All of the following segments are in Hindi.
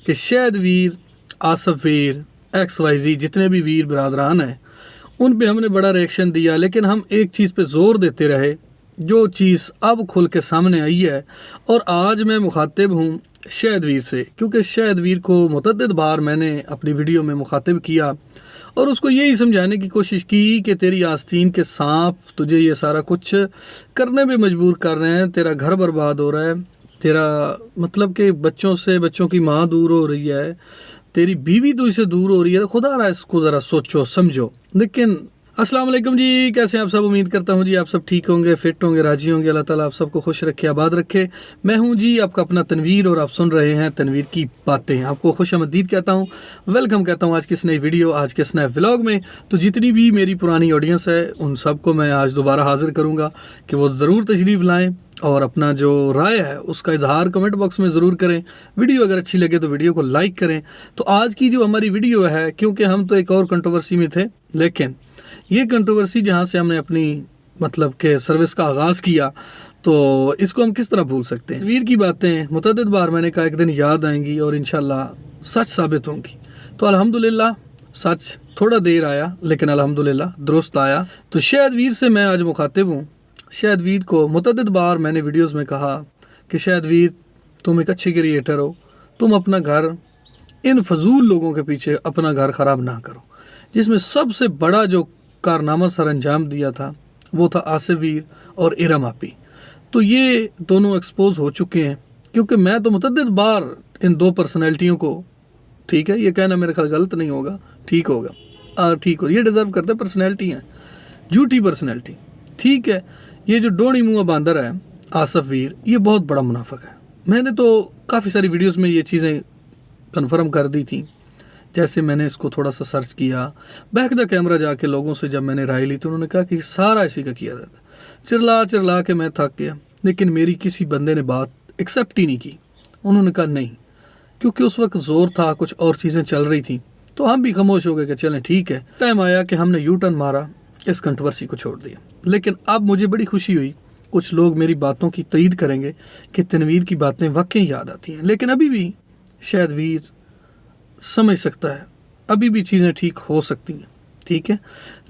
कि शायद वीर, आसफ वीर, XYZ जितने भी वीर बरादरान हैं उन पे हमने बड़ा रिएक्शन दिया, लेकिन हम एक चीज़ पे ज़ोर देते रहे जो चीज़ अब खुल के सामने आई है। और आज मैं मुखातिब हूँ शायद वीर से, क्योंकि शायद वीर को मुतअद्दिद बार मैंने अपनी वीडियो में मुखातिब किया और उसको यही समझाने की कोशिश की कि तेरी आस्तीन के सांप तुझे ये सारा कुछ करने पे मजबूर कर रहे हैं, तेरा घर बर्बाद हो रहा है, तेरा मतलब कि बच्चों की माँ दूर हो रही है, तेरी बीवी तुझसे दूर हो रही है। तो खुदा रहा इसको ज़रा सोचो समझो। लेकिन अस्सलाम वालेकुम जी, कैसे हैं आप सब? उम्मीद करता हूँ जी आप सब ठीक होंगे, फिट होंगे, राजी होंगे। अल्लाह ताला आप सबको खुश रखे, आबाद रखे। मैं हूँ जी आपका अपना तनवीर और आप सुन रहे हैं तनवीर की बातें। आपको खुश आमदीद कहता हूँ, वेलकम कहता हूँ आज की इस नई वीडियो, आज के इस नए व्लॉग में। तो जितनी भी मेरी पुरानी ऑडियंस है उन सबको मैं आज दोबारा हाजिर करूँगा कि वो ज़रूर तशरीफ़ लाएँ और अपना जो राय है उसका इजहार कमेंट बॉक्स में ज़रूर करें। वीडियो अगर अच्छी लगे तो वीडियो को लाइक करें। तो आज की जो हमारी वीडियो है, क्योंकि हम तो एक और कंट्रोवर्सी में थे, लेकिन ये कंट्रोवर्सी जहाँ से हमने अपनी मतलब के सर्विस का आगाज़ किया, तो इसको हम किस तरह भूल सकते हैं। वीर की बातें मुतअद्दिद बार मैंने कहा एक दिन याद आएंगी और इंशाल्लाह सच साबित होंगी। तो अल्हम्दुलिल्लाह सच थोड़ा देर आया, लेकिन अल्हम्दुलिल्लाह दुरुस्त आया। तो शायद वीर से मैं आज मुखातिब हूँ। शायद वीर को मुतअद्दिद बार मैंने वीडियोस में कहा कि शायद वीर तुम एक अच्छे क्रिएटर हो, तुम अपना घर इन फजूल लोगों के पीछे अपना घर ख़राब ना करो। जिसमें सबसे बड़ा जो कारनामा सर अंजाम दिया था वो था आसिफ वीर और इरम आपी। तो ये दोनों एक्सपोज हो चुके हैं, क्योंकि मैं तो मुतअद्दिद बार इन दो पर्सनैलिटियों को, ठीक है ये कहना मेरे ख्याल गलत नहीं होगा, ठीक होगा, ठीक हो, ये डिज़र्व करते पर्सनैलिटी हैं, झूठी पर्सनैलिटी, ठीक है। ये जो डोनी मुँह बांदर है आसिफ वीर, ये बहुत बड़ा मुनाफिक है। मैंने तो काफ़ी सारी वीडियोस में ये चीज़ें कन्फर्म कर दी थी। जैसे मैंने इसको थोड़ा सा सर्च किया, बैक द कैमरा जाके लोगों से जब मैंने राय ली तो उन्होंने कहा कि सारा इसी का किया जाता। चिरला के मैं थक गया, लेकिन मेरी किसी बंदे ने बात एक्सेप्ट ही नहीं की। उन्होंने कहा नहीं, क्योंकि उस वक्त ज़ोर था, कुछ और चीज़ें चल रही थी, तो हम भी खामोश हो गए कि चलें ठीक है। टाइम आया कि हमने यू टर्न मारा, इस कंट्रोवर्सी को छोड़ दिया। लेकिन अब मुझे बड़ी खुशी हुई, कुछ लोग मेरी बातों की तईद करेंगे कि तनवीर की बातें वाकई याद आती हैं। लेकिन अभी भी शायद वीर समझ सकता है, अभी भी चीज़ें ठीक हो सकती हैं, ठीक है।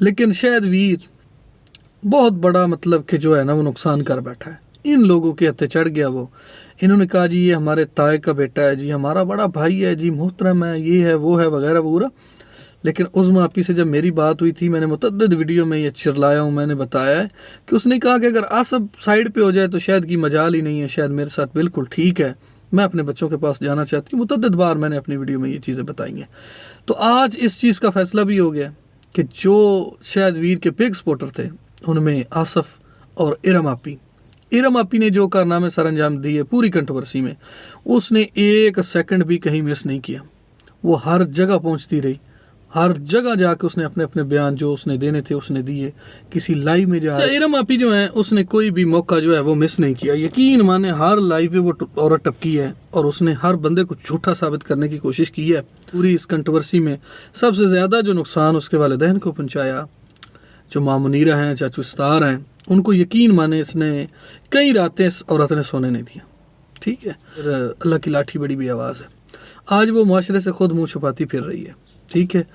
लेकिन शायद वीर बहुत बड़ा मतलब कि जो है ना वो नुकसान कर बैठा है। इन लोगों के हत्थे चढ़ गया वो। इन्होंने कहा जी ये हमारे ताए का बेटा है जी, हमारा बड़ा भाई है जी, मोहतरम है, ये है वो है वगैरह वगैरह। लेकिन उज़्मा आपी से जब मेरी बात हुई थी, मैंने मुतअद्दिद वीडियो में ये चिरलाया हूँ, मैंने बताया है कि उसने कहा कि अगर आसफ साइड पे हो जाए तो शायद की मजाल ही नहीं है, शायद मेरे साथ बिल्कुल ठीक है, मैं अपने बच्चों के पास जाना चाहती हूँ। मुतअद्दिद बार मैंने अपनी वीडियो में ये चीज़ें बताई हैं। तो आज इस चीज़ का फैसला भी हो गया कि जो शायद वीर के पिग सपोर्टर थे उनमें आसफ और इरम आपी ने जो कारनामे सर अंजाम दिए पूरी कंट्रोवर्सी में, उसने एक सेकंड भी कहीं मिस नहीं किया। वो हर जगह पहुंचती रही, हर जगह जाके उसने अपने अपने बयान जो उसने देने थे उसने दिए। किसी लाइव में जा इरम आपी जो है उसने कोई भी मौका जो है वो मिस नहीं किया। यकीन माने हर लाइव में वो औरत टपकी है और उसने हर बंदे को झूठा साबित करने की कोशिश की है। पूरी इस कंट्रोवर्सी में सबसे ज़्यादा जो नुकसान उसके वालिदैन को पहुँचाया, जो माँ मुनीरा हैं, चाचू स्तार हैं, उनको यकीन माने इसने कई रातें इस औरत ने सोने नहीं दिया, ठीक है। अल्लाह की लाठी बड़ी भी आवाज़ है। आज वो माशरे से खुद मुँह छुपाती फिर रही है, ठीक है।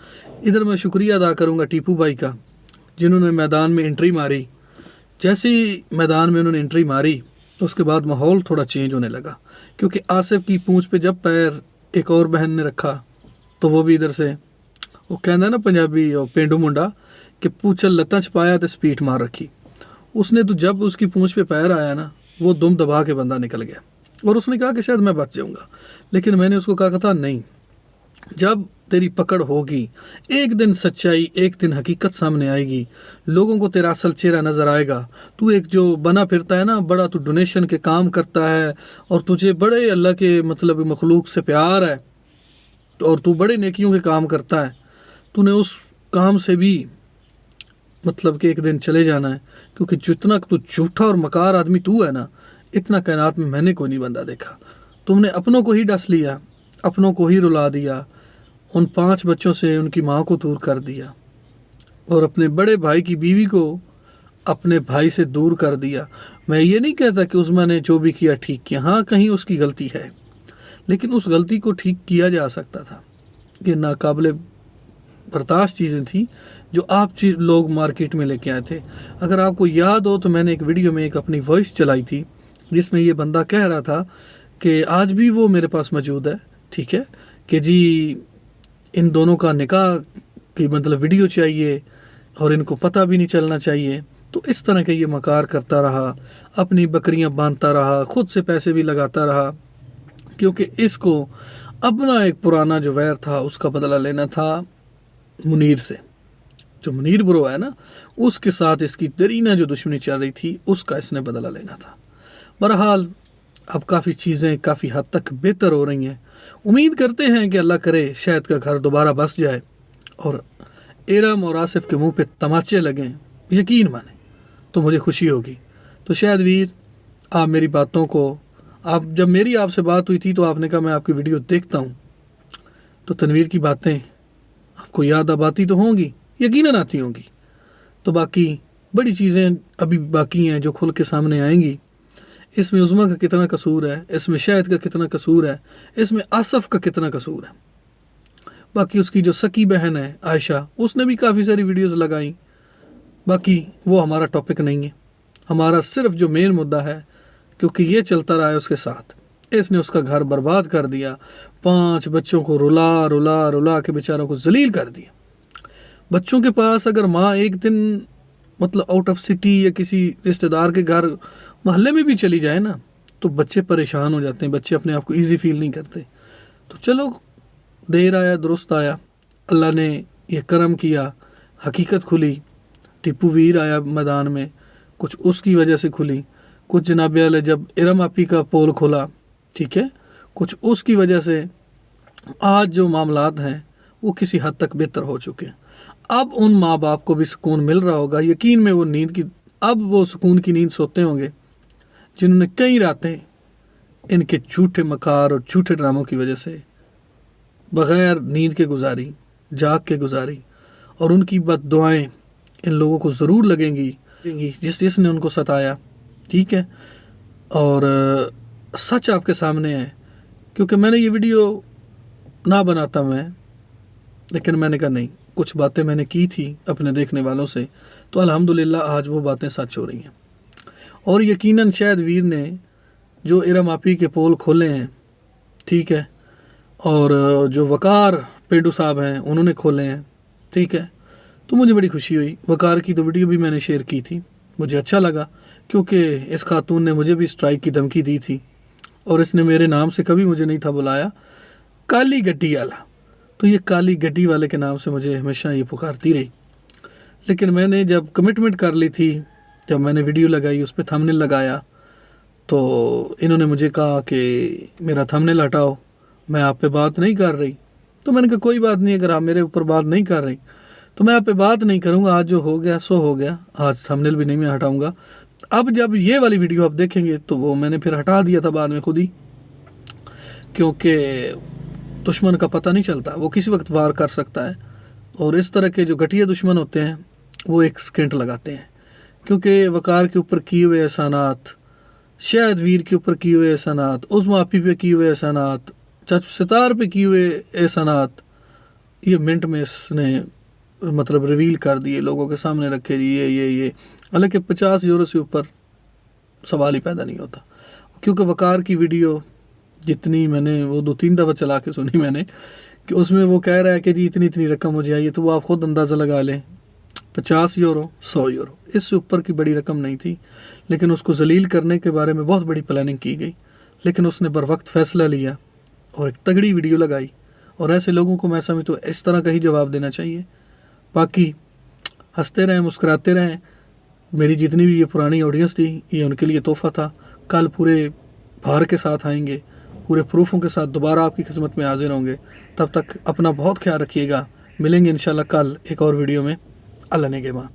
इधर मैं शुक्रिया अदा करूँगा टीपू भाई का, जिन्होंने मैदान में एंट्री मारी। जैसे ही मैदान में उन्होंने एंट्री मारी उसके बाद माहौल थोड़ा चेंज होने लगा, क्योंकि आसिफ की पूंछ पे जब पैर एक और बहन ने रखा तो वो भी इधर से, वो कहना है ना पंजाबी और पेंडू मुंडा कि पूछल लत्ता छपाया तो स्पीट मार रखी। उसने तो जब उसकी पूंछ पे पैर आया ना, वो दुम दबा के बंदा निकल गया और उसने कहा कि शायद मैं बच जाऊँगा। लेकिन मैंने उसको कहा था नहीं, जब तेरी पकड़ होगी एक दिन सच्चाई, एक दिन हकीकत सामने आएगी, लोगों को तेरा असल चेहरा नज़र आएगा। तू एक जो बना फिरता है ना बड़ा, तू डोनेशन के काम करता है और तुझे बड़े अल्लाह के मतलब मखलूक से प्यार है और तू बड़े नेकियों के काम करता है, तूने उस काम से भी मतलब कि एक दिन चले जाना है। क्योंकि जितना तू झूठा और मकार आदमी तू है ना, इतना कायनात में मैंने कोई नहीं बंदा देखा। तुमने अपनों को ही डस लिया, अपनों को ही रुला दिया, उन 5 बच्चों से उनकी माँ को दूर कर दिया और अपने बड़े भाई की बीवी को अपने भाई से दूर कर दिया। मैं ये नहीं कहता कि उस्मा ने जो भी किया ठीक किया, हाँ कहीं उसकी गलती है, लेकिन उस गलती को ठीक किया जा सकता था। ये नाकाबिले बर्दाश्त चीज़ें थी जो आप लोग मार्केट में लेके आए थे। अगर आपको याद हो तो मैंने एक वीडियो में एक अपनी वॉइस चलाई थी जिसमें ये बंदा कह रहा था कि आज भी वो मेरे पास मौजूद है, ठीक है, कि जी इन दोनों का निकाह की मतलब वीडियो चाहिए और इनको पता भी नहीं चलना चाहिए। तो इस तरह के ये मकार करता रहा, अपनी बकरियां बांधता रहा, खुद से पैसे भी लगाता रहा, क्योंकि इसको अपना एक पुराना जो वैर था उसका बदला लेना था मुनीर से। जो मुनीर ब्रो है ना, उसके साथ इसकी दरीना जो दुश्मनी चल रही थी उसका इसने बदला लेना था। बहरहाल अब काफ़ी चीज़ें काफ़ी हद तक बेहतर हो रही हैं। उम्मीद करते हैं कि अल्लाह करे शायद का घर दोबारा बस जाए और इरम और आसिफ के मुंह पे तमाचे लगें, यकीन माने तो मुझे खुशी होगी। तो शायद वीर आप मेरी बातों को, आप जब मेरी आपसे बात हुई थी तो आपने कहा मैं आपकी वीडियो देखता हूँ, तो तनवीर की बातें आपको याद अब आती तो होंगी, यकीनन आती होंगी। तो बाकी बड़ी चीज़ें अभी बाकी हैं जो खुल के सामने आएंगी। इसमें उज़मा का कितना कसूर है, इसमें शाहिद का कितना कसूर है, इसमें आसफ़ का कितना कसूर है। बाकी उसकी जो सकी बहन है आयशा, उसने भी काफ़ी सारी वीडियोस लगाई। बाकी वो हमारा टॉपिक नहीं है, हमारा सिर्फ जो मेन मुद्दा है, क्योंकि ये चलता रहा है उसके साथ, इसने उसका घर बर्बाद कर दिया, 5 बच्चों को रुला रुला रुला के बेचारों को जलील कर दिया। बच्चों के पास अगर माँ एक दिन मतलब आउट ऑफ सिटी या किसी रिश्तेदार के घर मोहल्ले में भी चली जाए ना, तो बच्चे परेशान हो जाते हैं, बच्चे अपने आप को ईजी फील नहीं करते। तो चलो देर आया दुरुस्त आया, अल्लाह ने यह करम किया, हकीकत खुली। टिप्पू वीर आया मैदान में, कुछ उसकी वजह से खुली, कुछ जनाब वाले जब इरम आपी का पोल खोला, ठीक है, कुछ उसकी वजह से आज जो मामलात हैं वो किसी हद तक बेहतर हो चुके हैं। अब उन माँ बाप को भी सुकून मिल रहा होगा, यकीन में वो नींद की, अब वो सुकून की नींद सोते होंगे जिन्होंने कई रातें इनके झूठे मकार और झूठे ड्रामों की वजह से बग़ैर नींद के गुजारी, जाग के गुजारी। और उनकी बद्दुआएं इन लोगों को ज़रूर लगेंगी जिसने उनको सताया, ठीक है। और सच आपके सामने है, क्योंकि मैंने ये वीडियो ना बनाता मैं, लेकिन मैंने कहा नहीं, कुछ बातें मैंने की थी अपने देखने वालों से, तो अल्हम्दुलिल्लाह आज वो बातें सच हो रही हैं। और यकीनन शायद वीर ने जो इरम आपी के पोल खोले हैं, ठीक है, और जो वकार पेडू साहब हैं उन्होंने खोले हैं, ठीक है, तो मुझे बड़ी खुशी हुई। वकार की तो वीडियो भी मैंने शेयर की थी, मुझे अच्छा लगा, क्योंकि इस खातून ने मुझे भी स्ट्राइक की धमकी दी थी और इसने मेरे नाम से कभी मुझे नहीं था बुलाया, काली गड्डी वाला। तो ये काली गड्डी वाले के नाम से मुझे हमेशा ये पुकारती रही। लेकिन मैंने जब कमिटमेंट कर ली थी, जब मैंने वीडियो लगाई, उस पर थंबनेल लगाया, तो इन्होंने मुझे कहा कि मेरा थंबनेल हटाओ, मैं आप पे बात नहीं कर रही। तो मैंने कहा कोई बात नहीं, अगर आप मेरे ऊपर बात नहीं कर रही तो मैं आप पे बात नहीं करूँगा, आज जो हो गया सो हो गया, आज थंबनेल भी नहीं मैं हटाऊँगा। अब जब ये वाली वीडियो आप देखेंगे तो वो मैंने फिर हटा दिया था बाद में खुद ही, क्योंकि दुश्मन का पता नहीं चलता, वो किसी वक्त वार कर सकता है। और इस तरह के जो घटिया दुश्मन होते हैं वो एक स्केंट लगाते हैं, क्योंकि वकार के ऊपर किए हुए एहसानात, शायद वीर के ऊपर किए हुए एहसानात, उज़मा आपी पे किए हुए एहसानात, चाचू सितार पे किए हुए एहसानात, ये मिनट में इसने मतलब रिवील कर दिए, लोगों के सामने रखे, ये हालांकि 50 यूरो से ऊपर सवाल ही पैदा नहीं होता। क्योंकि वकार की वीडियो जितनी मैंने वो 2-3 दफ़ा चला के सुनी मैंने, कि उसमें वो कह रहा है कि जी इतनी इतनी रकम मुझे आई है, तो वो आप ख़ुद अंदाज़ा लगा लें, 50 यूरो 100 यूरो, इससे ऊपर की बड़ी रकम नहीं थी। लेकिन उसको जलील करने के बारे में बहुत बड़ी प्लानिंग की गई, लेकिन उसने बर वक्त फ़ैसला लिया और एक तगड़ी वीडियो लगाई। और ऐसे लोगों को मैं समझ तो इस तरह का ही जवाब देना चाहिए। बाकी हंसते रहें, मुस्कुराते रहें। मेरी जितनी भी ये पुरानी ऑडियंस थी, ये उनके लिए तोहफ़ा था। कल पूरे भार के साथ आएंगे, पूरे प्रूफों के साथ दोबारा आपकी खिदमत में हाजिर होंगे। तब तक अपना बहुत ख्याल रखिएगा। मिलेंगे इंशाल्लाह कल एक और वीडियो में। अल्लाह ने के मान।